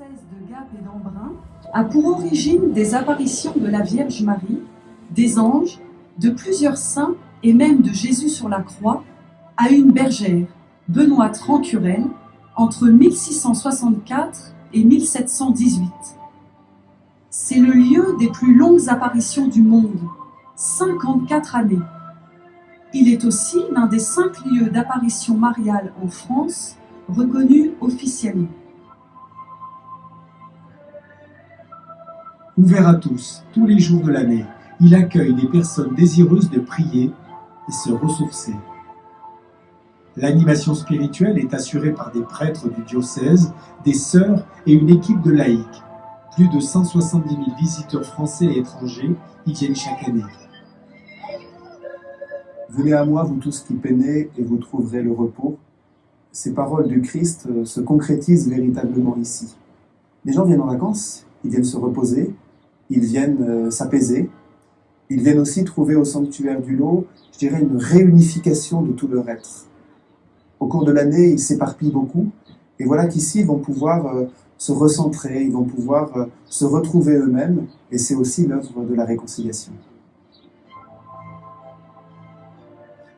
diocèse de Gap et d'Embrun a pour origine des apparitions de la Vierge Marie, des anges, de plusieurs saints et même de Jésus sur la croix à une bergère, Benoîte Rancurel, entre 1664 et 1718. C'est le lieu des plus longues apparitions du monde, 54 années. Il est aussi l'un des 5 lieux d'apparition mariale en France reconnus officiellement. Ouvert à tous les jours de l'année, il accueille des personnes désireuses de prier et se ressourcer. L'animation spirituelle est assurée par des prêtres du diocèse, des sœurs et une équipe de laïcs. Plus de 170 000 visiteurs français et étrangers y viennent chaque année. Venez à moi, vous tous qui peinez, et vous trouverez le repos. Ces paroles du Christ se concrétisent véritablement ici. Les gens viennent en vacances, ils viennent se reposer, ils viennent s'apaiser. Ils viennent aussi trouver au sanctuaire du Lot, je dirais, une réunification de tout leur être. Au cours de l'année, ils s'éparpillent beaucoup, et voilà qu'ici, ils vont pouvoir se recentrer, ils vont pouvoir se retrouver eux-mêmes, et c'est aussi l'œuvre de la réconciliation.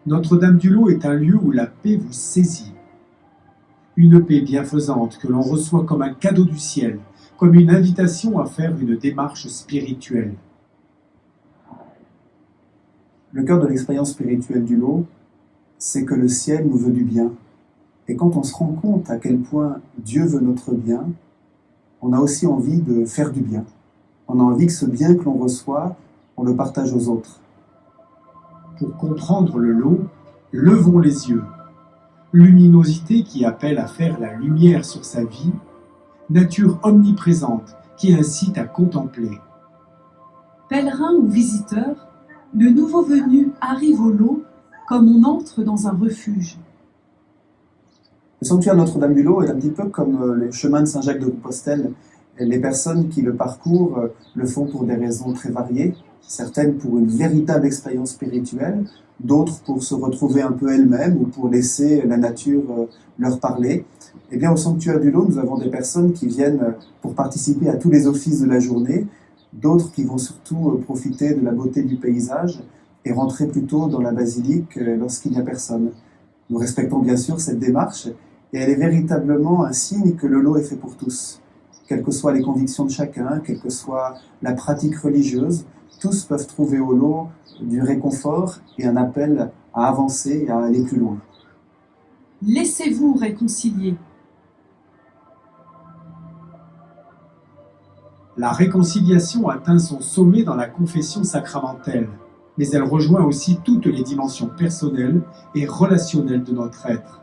Notre-Dame du Lot est un lieu où la paix vous saisit. Une paix bienfaisante que l'on reçoit comme un cadeau du ciel, comme une invitation à faire une démarche spirituelle. Le cœur de l'expérience spirituelle du Lot, c'est que le ciel nous veut du bien. Et quand on se rend compte à quel point Dieu veut notre bien, on a aussi envie de faire du bien. On a envie que ce bien que l'on reçoit, on le partage aux autres. Pour comprendre le Lot, levons les yeux. Luminosité qui appelle à faire la lumière sur sa vie, nature omniprésente qui incite à contempler. Pèlerins ou visiteurs, le nouveau venu arrive au Lot comme on entre dans un refuge. Le sanctuaire Notre-Dame du Lot est un petit peu comme le chemin de Saint-Jacques de Compostelle. Les personnes qui le parcourent le font pour des raisons très variées, certaines pour une véritable expérience spirituelle, d'autres pour se retrouver un peu elles-mêmes ou pour laisser la nature leur parler. Eh bien, au sanctuaire du Lot, nous avons des personnes qui viennent pour participer à tous les offices de la journée, d'autres qui vont surtout profiter de la beauté du paysage et rentrer plutôt dans la basilique lorsqu'il n'y a personne. Nous respectons bien sûr cette démarche et elle est véritablement un signe que le Lot est fait pour tous. Quelles que soient les convictions de chacun, quelle que soit la pratique religieuse, tous peuvent trouver au Lot du réconfort et un appel à avancer et à aller plus loin. Laissez-vous réconcilier. La réconciliation atteint son sommet dans la confession sacramentelle, mais elle rejoint aussi toutes les dimensions personnelles et relationnelles de notre être.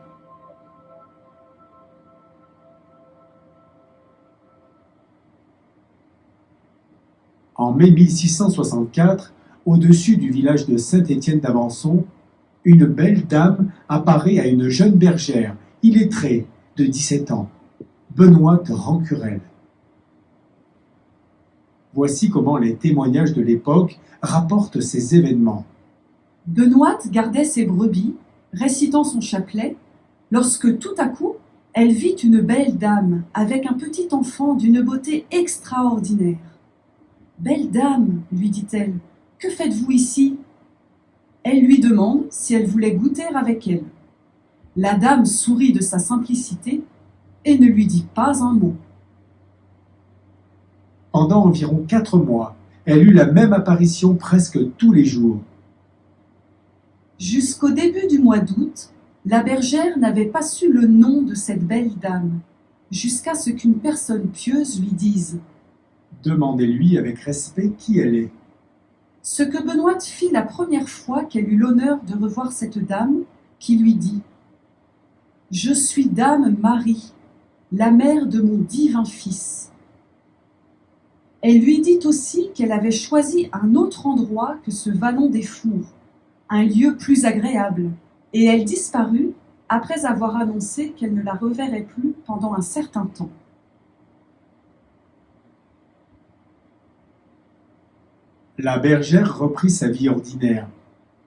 En mai 1664, au-dessus du village de Saint-Étienne d'Avançon, une belle dame apparaît à une jeune bergère, illettrée, de 17 ans, Benoîte Rancurel. Voici comment les témoignages de l'époque rapportent ces événements. Benoîte gardait ses brebis, récitant son chapelet, lorsque tout à coup, elle vit une belle dame avec un petit enfant d'une beauté extraordinaire. « Belle dame, lui dit-elle, que faites-vous ici ?» Elle lui demande si elle voulait goûter avec elle. La dame sourit de sa simplicité et ne lui dit pas un mot. Pendant environ 4 mois, elle eut la même apparition presque tous les jours. Jusqu'au début du mois d'août, la bergère n'avait pas su le nom de cette belle dame, jusqu'à ce qu'une personne pieuse lui dise « Demandez-lui avec respect qui elle est. » Ce que Benoîte fit la première fois qu'elle eut l'honneur de revoir cette dame, qui lui dit « Je suis dame Marie, la mère de mon divin fils. » Elle lui dit aussi qu'elle avait choisi un autre endroit que ce vallon des Fours, un lieu plus agréable, et elle disparut après avoir annoncé qu'elle ne la reverrait plus pendant un certain temps. La bergère reprit sa vie ordinaire,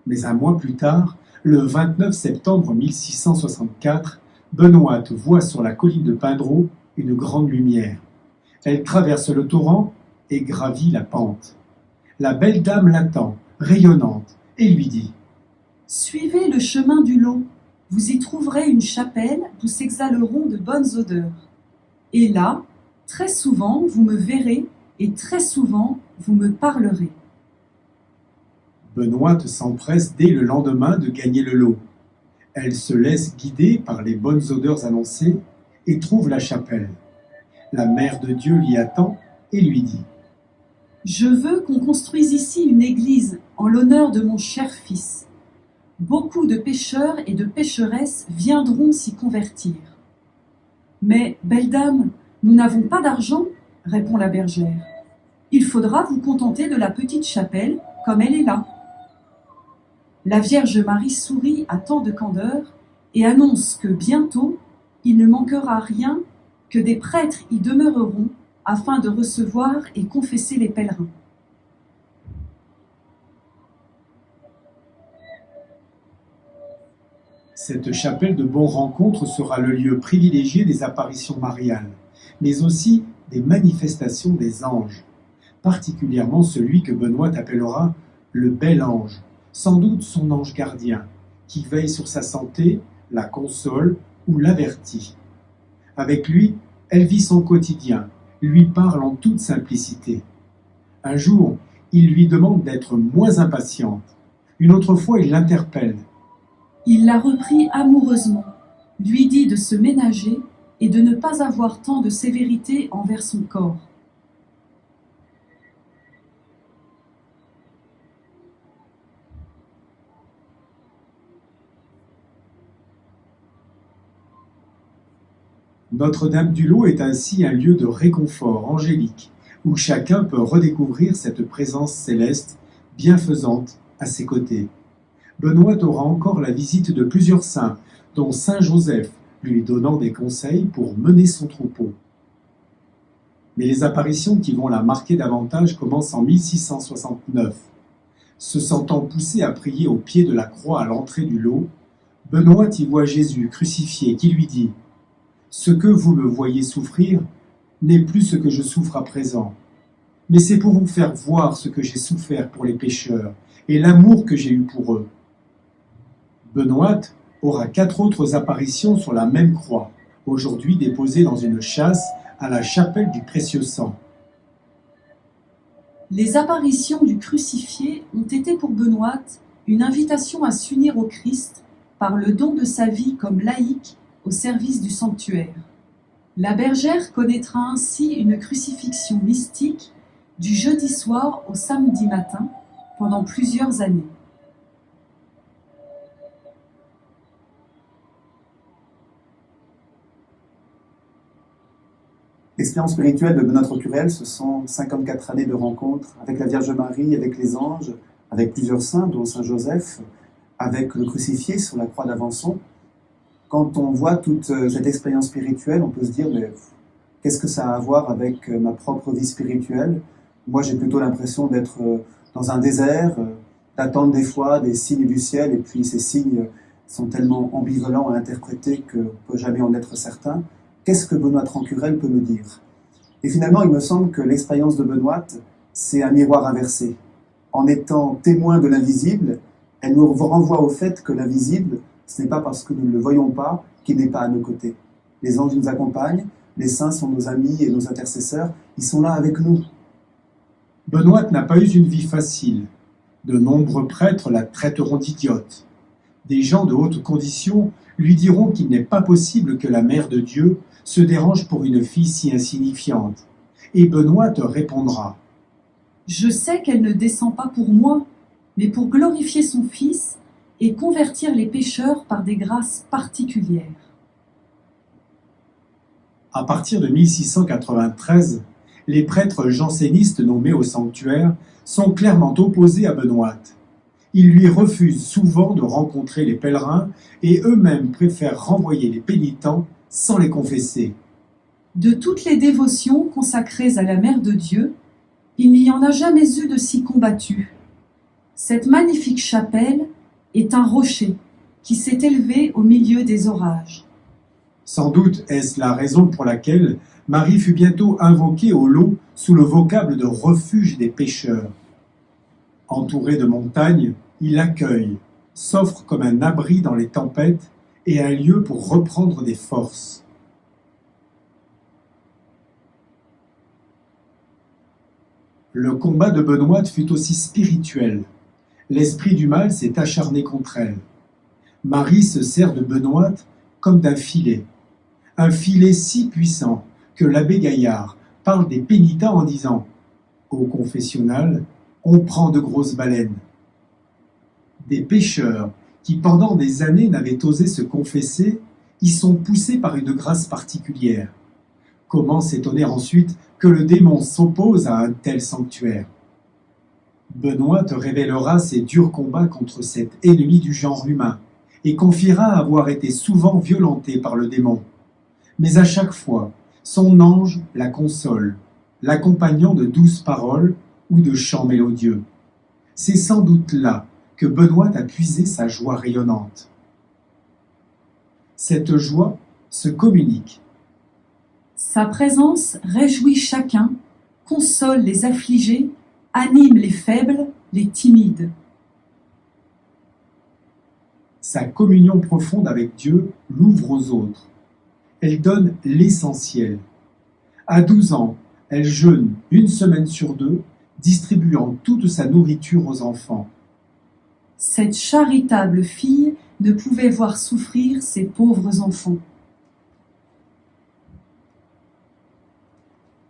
mais un mois plus tard, le 29 septembre 1664, Benoîte voit sur la colline de Pindreau une grande lumière. Elle traverse le torrent et gravit la pente. La belle dame l'attend, rayonnante, et lui dit « Suivez le chemin du lot, vous y trouverez une chapelle d'où s'exhaleront de bonnes odeurs. Et là, très souvent, vous me verrez, et très souvent, vous me parlerez. » Benoît s'empresse dès le lendemain de gagner le lot. Elle se laisse guider par les bonnes odeurs annoncées et trouve la chapelle. La mère de Dieu l'y attend et lui dit « Je veux qu'on construise ici une église en l'honneur de mon cher fils. Beaucoup de pécheurs et de pécheresses viendront s'y convertir. » « Mais, belle dame, nous n'avons pas d'argent, répond la bergère. Il faudra vous contenter de la petite chapelle comme elle est là. La Vierge Marie sourit à tant de candeur et annonce que bientôt, il ne manquera rien, que des prêtres y demeureront afin de recevoir et confesser les pèlerins. Cette chapelle de bonne rencontre sera le lieu privilégié des apparitions mariales, mais aussi des manifestations des anges, particulièrement celui que Benoît appellera le bel ange, sans doute son ange gardien, qui veille sur sa santé, la console ou l'avertit. Avec lui, elle vit son quotidien, lui parle en toute simplicité. Un jour, il lui demande d'être moins impatiente. Une autre fois, il l'interpelle. Il la reprit amoureusement, lui dit de se ménager et de ne pas avoir tant de sévérité envers son corps. Notre-Dame-du-Lot est ainsi un lieu de réconfort angélique, où chacun peut redécouvrir cette présence céleste bienfaisante à ses côtés. Benoît aura encore la visite de plusieurs saints, dont Saint Joseph, lui donnant des conseils pour mener son troupeau. Mais les apparitions qui vont la marquer davantage commencent en 1669. Se sentant poussé à prier au pied de la croix à l'entrée du lot, Benoît y voit Jésus crucifié qui lui dit « Ce que vous me voyez souffrir n'est plus ce que je souffre à présent, mais c'est pour vous faire voir ce que j'ai souffert pour les pécheurs et l'amour que j'ai eu pour eux. » Benoît aura 4 autres apparitions sur la même croix, aujourd'hui déposées dans une châsse à la chapelle du Précieux Sang. Les apparitions du crucifié ont été pour Benoît une invitation à s'unir au Christ par le don de sa vie comme laïque au service du sanctuaire. La bergère connaîtra ainsi une crucifixion mystique du jeudi soir au samedi matin pendant plusieurs années. L'expérience spirituelle de Benoît Rocurel, ce sont 54 années de rencontres avec la Vierge Marie, avec les anges, avec plusieurs saints, dont Saint Joseph, avec le crucifié sur la croix d'Avençon. Quand on voit toute cette expérience spirituelle, on peut se dire, mais qu'est-ce que ça a à voir avec ma propre vie spirituelle? Moi, j'ai plutôt l'impression d'être dans un désert, d'attendre des fois des signes du ciel, et puis ces signes sont tellement ambivalents à interpréter qu'on ne peut jamais en être certain. Qu'est-ce que Benoît Rocurel peut me dire? Et finalement, il me semble que l'expérience de Benoît, c'est un miroir inversé. En étant témoin de l'invisible, elle nous renvoie au fait que l'invisible, ce n'est pas parce que nous ne le voyons pas qu'il n'est pas à nos côtés. Les anges nous accompagnent, les saints sont nos amis et nos intercesseurs, ils sont là avec nous. Benoît n'a pas eu une vie facile. De nombreux prêtres la traiteront d'idiote. Des gens de haute condition lui diront qu'il n'est pas possible que la Mère de Dieu se dérange pour une fille si insignifiante. Et Benoît répondra « Je sais qu'elle ne descend pas pour moi, mais pour glorifier son Fils et convertir les pécheurs par des grâces particulières. » À partir de 1693, les prêtres jansénistes nommés au sanctuaire sont clairement opposés à Benoît. Ils lui refusent souvent de rencontrer les pèlerins et eux-mêmes préfèrent renvoyer les pénitents sans les confesser. De toutes les dévotions consacrées à la Mère de Dieu, il n'y en a jamais eu de si combattue. Cette magnifique chapelle est un rocher qui s'est élevé au milieu des orages. Sans doute est-ce la raison pour laquelle Marie fut bientôt invoquée au lot sous le vocable de refuge des pécheurs. Entouré de montagnes, il accueille, s'offre comme un abri dans les tempêtes et un lieu pour reprendre des forces. Le combat de Benoîte fut aussi spirituel. L'esprit du mal s'est acharné contre elle. Marie se sert de Benoîte comme d'un filet. Un filet si puissant que l'abbé Gaillard parle des pénitents en disant « Au confessionnal, on prend de grosses baleines ». Des pécheurs qui pendant des années n'avaient osé se confesser, y sont poussés par une grâce particulière. Comment s'étonner ensuite que le démon s'oppose à un tel sanctuaire? Benoît te révélera ses durs combats contre cet ennemi du genre humain et confiera avoir été souvent violenté par le démon. Mais à chaque fois, son ange la console, l'accompagnant de douces paroles ou de chants mélodieux. C'est sans doute là que Benoît a puisé sa joie rayonnante. Cette joie se communique. Sa présence réjouit chacun, console les affligés, anime les faibles, les timides. Sa communion profonde avec Dieu l'ouvre aux autres. Elle donne l'essentiel. À 12 ans, elle jeûne 1 semaine sur 2, distribuant toute sa nourriture aux enfants. Cette charitable fille ne pouvait voir souffrir ses pauvres enfants.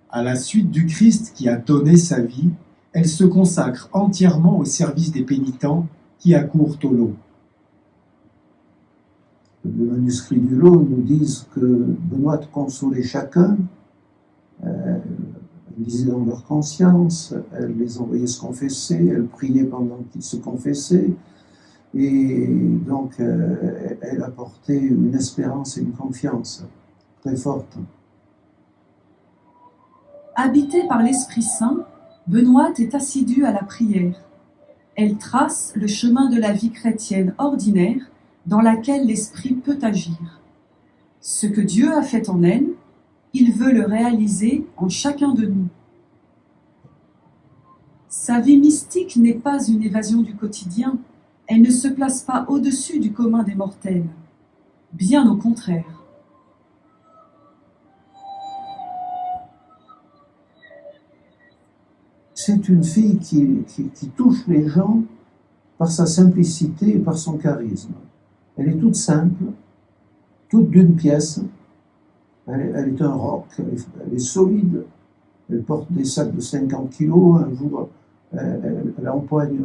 À la suite du Christ qui a donné sa vie, elle se consacre entièrement au service des pénitents qui accourent au lot. Les manuscrits du lot nous disent que Benoît consolait chacun, elle lisait dans leur conscience, elle les envoyait se confesser, elle priait pendant qu'ils se confessaient, et donc elle apportait une espérance et une confiance très forte. Habitée par l'Esprit Saint, Benoît est assidue à la prière. Elle trace le chemin de la vie chrétienne ordinaire dans laquelle l'Esprit peut agir. Ce que Dieu a fait en elle, il veut le réaliser en chacun de nous. Sa vie mystique n'est pas une évasion du quotidien, elle ne se place pas au-dessus du commun des mortels. Bien au contraire. C'est une fille qui touche les gens par sa simplicité et par son charisme. Elle est toute simple, toute d'une pièce. Elle est un roc, elle est solide. Elle porte des sacs de 50 kilos. Un jour, elle empoigne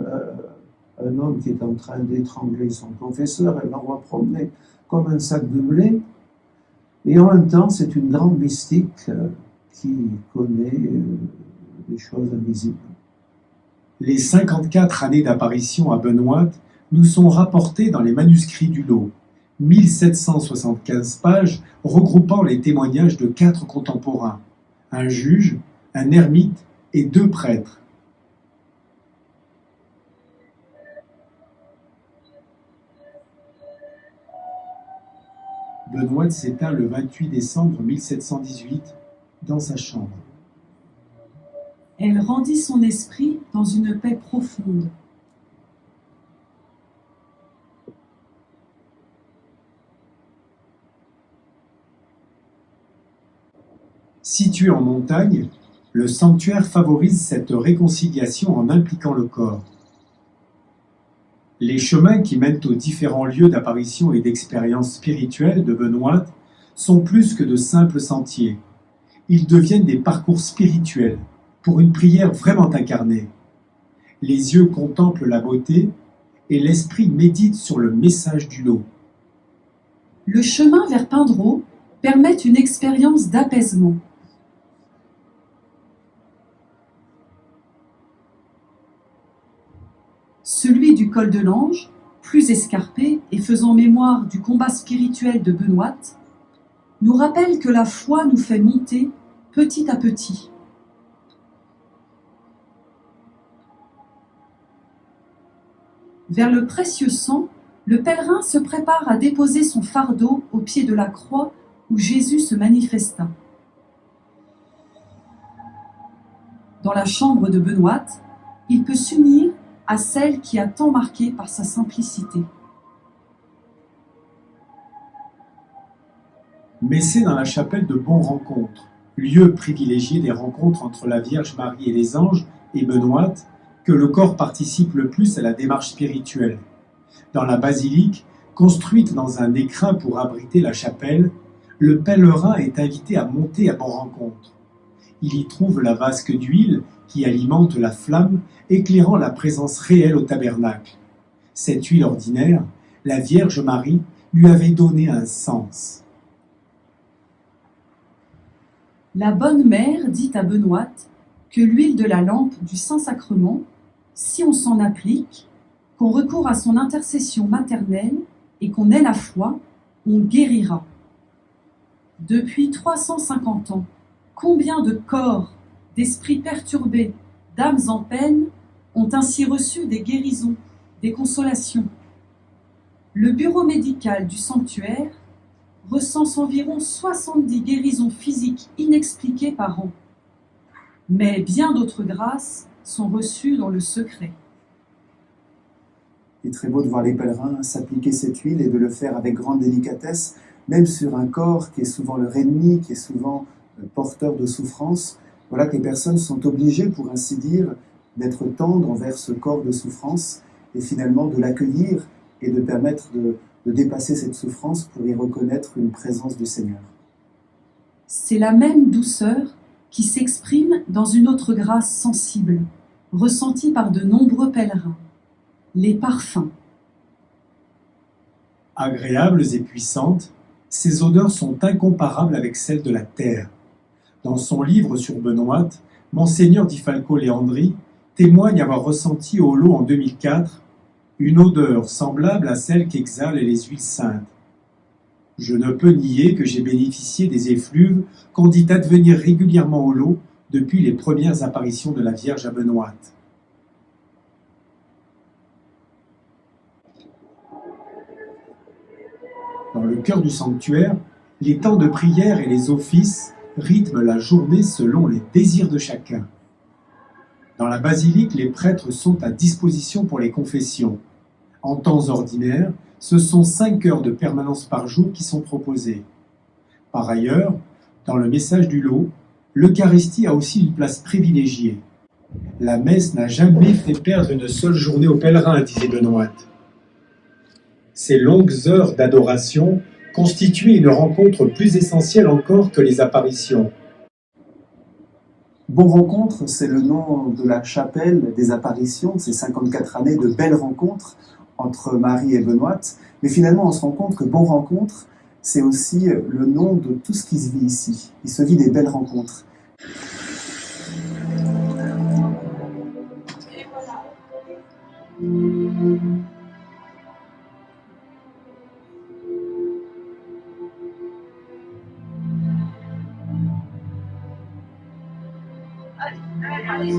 un homme qui est en train d'étrangler son confesseur. Elle l'envoie promener comme un sac de blé. Et en même temps, c'est une grande mystique qui connaît des choses invisibles. Les 54 années d'apparition à Benoît nous sont rapportées dans les manuscrits du lot, 1775 pages regroupant les témoignages de 4 contemporains, un juge, un ermite et 2 prêtres. Benoît s'éteint le 28 décembre 1718 dans sa chambre. Elle rendit son esprit dans une paix profonde. Situé en montagne, le sanctuaire favorise cette réconciliation en impliquant le corps. Les chemins qui mènent aux différents lieux d'apparition et d'expérience spirituelle de Benoît sont plus que de simples sentiers. Ils deviennent des parcours spirituels pour une prière vraiment incarnée. Les yeux contemplent la beauté et l'esprit médite sur le message du lot. Le chemin vers Pindreau permet une expérience d'apaisement. Celui du col de l'Ange, plus escarpé et faisant mémoire du combat spirituel de Benoît, nous rappelle que la foi nous fait monter petit à petit. Vers le précieux sang, le pèlerin se prépare à déposer son fardeau au pied de la croix où Jésus se manifesta. Dans la chambre de Benoît, il peut s'unir à celle qui a tant marqué par sa simplicité. Mais c'est dans la chapelle de Bon-Rencontre, lieu privilégié des rencontres entre la Vierge Marie et les anges et Benoît, que le corps participe le plus à la démarche spirituelle. Dans la basilique, construite dans un écrin pour abriter la chapelle, le pèlerin est invité à monter à Bon-Rencontre. Il y trouve la vasque d'huile qui alimente la flamme, éclairant la présence réelle au tabernacle. Cette huile ordinaire, la Vierge Marie lui avait donné un sens. La bonne mère dit à Benoît que l'huile de la lampe du Saint-Sacrement, si on s'en applique, qu'on recourt à son intercession maternelle et qu'on ait la foi, on guérira. Depuis 350 ans, combien de corps, d'esprits perturbés, d'âmes en peine ont ainsi reçu des guérisons, des consolations. Le bureau médical du sanctuaire recense environ 70 guérisons physiques inexpliquées par an. Mais bien d'autres grâces sont reçues dans le secret. Il est très beau de voir les pèlerins s'appliquer cette huile et de le faire avec grande délicatesse, même sur un corps qui est souvent leur ennemi, qui est souvent porteur de souffrance. Voilà que les personnes sont obligées, pour ainsi dire, d'être tendres envers ce corps de souffrance et finalement de l'accueillir et de permettre de dépasser cette souffrance pour y reconnaître une présence du Seigneur. C'est la même douceur qui s'exprime dans une autre grâce sensible, ressentie par de nombreux pèlerins, les parfums. Agréables et puissantes, ces odeurs sont incomparables avec celles de la terre. Dans son livre sur Benoît, Monseigneur Di Falco Leandri témoigne avoir ressenti au lot en 2004 une odeur semblable à celle qu'exhalent les huiles saintes. Je ne peux nier que j'ai bénéficié des effluves qu'on dit advenir régulièrement au lot depuis les premières apparitions de la Vierge à Benoît. Dans le cœur du sanctuaire, les temps de prière et les offices rythment la journée selon les désirs de chacun. Dans la basilique, les prêtres sont à disposition pour les confessions. En temps ordinaire, ce sont 5 heures de permanence par jour qui sont proposées. Par ailleurs, dans le message du lot, l'Eucharistie a aussi une place privilégiée. La messe n'a jamais fait perdre une seule journée aux pèlerins, disait Benoît. Ces longues heures d'adoration constituaient une rencontre plus essentielle encore que les apparitions. Bon-Rencontre, c'est le nom de la chapelle des apparitions, ces 54 années de belles rencontres entre Marie et Benoît. Mais finalement, on se rend compte que Bon-Rencontre, c'est aussi le nom de tout ce qui se vit ici. Il se vit des belles rencontres. Allez,